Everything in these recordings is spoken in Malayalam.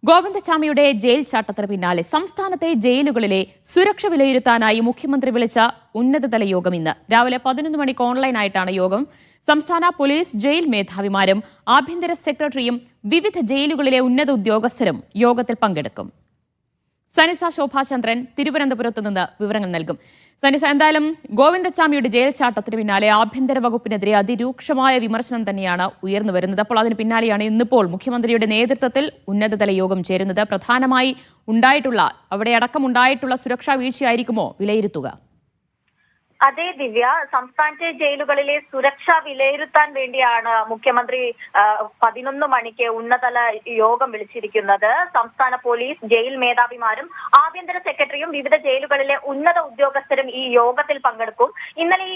ഗോവിന്ദചാമിയുടെ ജയിൽ ചാട്ടത്തിന് പിന്നാലെ സംസ്ഥാനത്തെ ജയിലുകളിലെ സുരക്ഷ വിലയിരുത്താനായി മുഖ്യമന്ത്രി വിളിച്ച ഉന്നതതല യോഗം ഇന്ന് രാവിലെ 11 മണിക്ക് ഓൺലൈനായിട്ടാണ് യോഗം. സംസ്ഥാന പോലീസ് ജയിൽ മേധാവിമാരും ആഭ്യന്തര സെക്രട്ടറിയും വിവിധ ജയിലുകളിലെ ഉന്നത ഉദ്യോഗസ്ഥരും യോഗത്തിൽ പങ്കെടുക്കും. സനിസ ശോഭാചന്ദ്രൻ തിരുവനന്തപുരത്ത് നിന്ന് വിവരങ്ങൾ നൽകും. സനിസ, എന്തായാലും ഗോവിന്ദചാമിയുടെ ജയിൽ ചാട്ടത്തിന് പിന്നാലെ ആഭ്യന്തര വകുപ്പിനെതിരെ അതിരൂക്ഷമായ വിമർശനം തന്നെയാണ് ഉയർന്നു വരുന്നത്. അപ്പോൾ അതിന് പിന്നാലെയാണ് ഇന്നിപ്പോൾ മുഖ്യമന്ത്രിയുടെ നേതൃത്വത്തിൽ ഉന്നതതല യോഗം ചേരുന്നത്. പ്രധാനമായി അവിടെ അടക്കമുണ്ടായിട്ടുള്ള സുരക്ഷാ വീഴ്ചയായിരിക്കുമോ വിലയിരുത്തുക? അതെ ദിവ്യ, സംസ്ഥാനത്തെ ജയിലുകളിലെ സുരക്ഷ വിലയിരുത്താൻ വേണ്ടിയാണ് മുഖ്യമന്ത്രി 11 മണിക്ക് ഉന്നതതല യോഗം വിളിച്ചിരിക്കുന്നത്. സംസ്ഥാന പോലീസ് ജയിൽ മേധാവിമാരും ആഭ്യന്തര സെക്രട്ടറിയും വിവിധ ജയിലുകളിലെ ഉന്നത ഉദ്യോഗസ്ഥരും ഈ യോഗത്തിൽ പങ്കെടുക്കും. ഇന്നലെ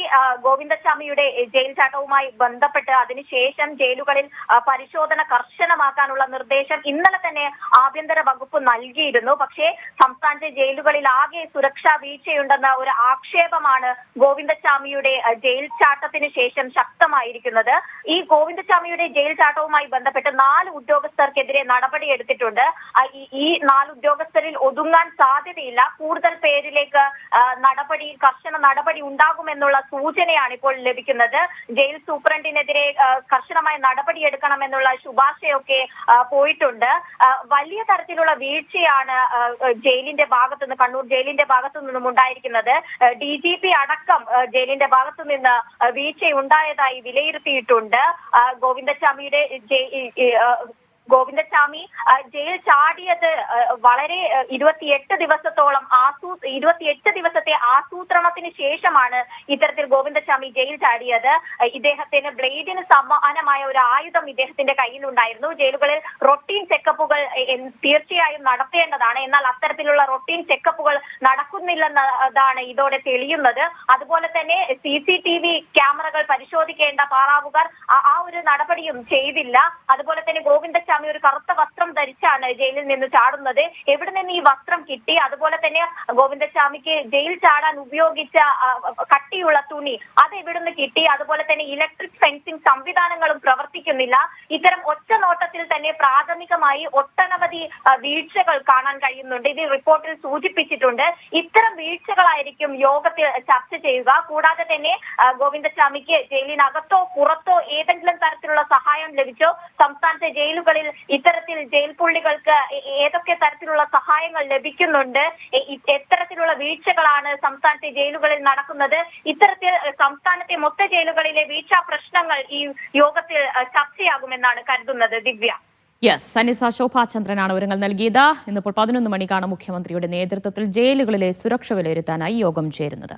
ഗോവിന്ദചാമിയുടെ ജയിൽ ചാട്ടവുമായി ബന്ധപ്പെട്ട് അതിനുശേഷം ജയിലുകളിൽ പരിശോധന കർശനമാക്കാനുള്ള നിർദ്ദേശം ഇന്നലെ തന്നെ ആഭ്യന്തര വകുപ്പ് നൽകിയിരുന്നു. പക്ഷേ സംസ്ഥാനത്തെ ജയിലുകളിൽ ആകെ സുരക്ഷാ വീഴ്ചയുണ്ടെന്ന ഒരു ആക്ഷേപമാണ് ഗോവിന്ദചാമിയുടെ ജയിൽ ചാട്ടത്തിന് ശേഷം ശക്തമായിരിക്കുന്നത്. ഈ ഗോവിന്ദചാമിയുടെ ജയിൽ ചാട്ടവുമായി ബന്ധപ്പെട്ട് 4 ഉദ്യോഗസ്ഥർക്കെതിരെ നടപടിയെടുത്തിട്ടുണ്ട്. ഈ 4 ഉദ്യോഗസ്ഥരിൽ ഒതുങ്ങാൻ സാധ്യതയില്ല. കൂടുതൽ പേരിലേക്ക് കർശന നടപടി ഉണ്ടാകുമെന്നുള്ള സൂചനയാണ് ഇപ്പോൾ ലഭിക്കുന്നത്. ജയിൽ സൂപ്രണ്ടിനെതിരെ കർശനമായ നടപടിയെടുക്കണമെന്നുള്ള ശുപാർശയൊക്കെ പോയിട്ടുണ്ട്. വലിയ തരത്തിലുള്ള വീഴ്ചയാണ് കണ്ണൂർ ജയിലിന്റെ ഭാഗത്തു നിന്നും ഉണ്ടായിരിക്കുന്നത്. DGP അടക്കം ജയിലിന്റെ ഭാഗത്തു നിന്ന് വീഴ്ചയുണ്ടായതായി വിലയിരുത്തിയിട്ടുണ്ട്. ഗോവിന്ദചാമി ജയിൽ ചാടിയത് വളരെ 28 ദിവസത്തെ ആസൂത്രണത്തിന് ശേഷമാണ് ഇത്തരത്തിൽ ഗോവിന്ദചാമി ജയിൽ ചാടിയത്. ഇദ്ദേഹത്തിന് ബ്ലേഡിന് സമാനമായ ഒരു ആയുധം ഇദ്ദേഹത്തിന്റെ കയ്യിലുണ്ടായിരുന്നു. ജയിലുകളിൽ റൊട്ടീൻ ചെക്കപ്പുകൾ തീർച്ചയായും നടത്തേണ്ടതാണ്. എന്നാൽ അത്തരത്തിലുള്ള റൊട്ടീൻ ചെക്കപ്പുകൾ നടക്കുന്നില്ലെന്നതാണ് ഇതോടെ തെളിയുന്നത്. അതുപോലെ തന്നെ CCTV ക്യാമറകൾ പരിശോധിക്കേണ്ട പാറാവുകാർ ആ ഒരു നടപടിയും ചെയ്തില്ല. അതുപോലെ തന്നെ ഗോവിന്ദചാമി ഒരു കറുത്ത വസ്ത്രം ധരിച്ചാണ് ജയിലിൽ നിന്ന് ചാടുന്നത്. എവിടെ നിന്ന് ഈ വസ്ത്രം കിട്ടി? അതുപോലെ തന്നെ ഗോവിന്ദചാമിക്ക് ജയിൽ ചാടാൻ ഉപയോഗിച്ച കട്ടിയുള്ള തുണി അത് എവിടുന്ന് കിട്ടി? അതുപോലെ തന്നെ ഇലക്ട്രിക് ഫെൻസിംഗ് സംവിധാനങ്ങളും പ്രവർത്തിക്കുന്നില്ല. ഇത്തരം ഒറ്റ നോട്ടത്തിൽ തന്നെ പ്രാഥമികമായി ഒട്ടനവധി വീഴ്ചകൾ കാണാൻ കഴിയുന്നുണ്ട്. ഇത് റിപ്പോർട്ടിൽ സൂചിപ്പിച്ചിട്ടുണ്ട്. ഇത്തരം വീഴ്ചകളായിരിക്കും യോഗത്തിൽ ചർച്ച ചെയ്യുക. കൂടാതെ തന്നെ ഗോവിന്ദചാമിക്ക് ജയിലിനകത്തോ പുറത്തോ ഏതെങ്കിലും തരത്തിലുള്ള സഹായം ലഭിച്ചോ? സംസ്ഥാനത്തെ ജയിലുകളിൽ ഇത്തരത്തിൽ ജയിൽ പുള്ളികൾക്ക് ഏതൊക്കെ തരത്തിലുള്ള സഹായങ്ങൾ ലഭിക്കുന്നുണ്ട്? എത്തരത്തിലുള്ള വീഴ്ചകളാണ് സംസ്ഥാനത്തെ ജയിലുകളിൽ നടക്കുന്നത്? ഇത്തരത്തിൽ സംസ്ഥാനത്തെ മൊത്ത ജയിലുകളിലെ വീഴ്ചാ പ്രശ്നങ്ങൾ ഈ യോഗത്തിൽ ചർച്ചയാകുമെന്നാണ് കരുതുന്നത്. ദിവ്യ. സനിസ ശോഭാചന്ദ്രനാണ് വിവരങ്ങൾ നൽകിയത്. ഇന്നിപ്പോൾ 11 മണിക്കാണ് മുഖ്യമന്ത്രിയുടെ നേതൃത്വത്തിൽ ജയിലുകളിലെ സുരക്ഷ വിലയിരുത്താനായി യോഗം ചേരുന്നത്.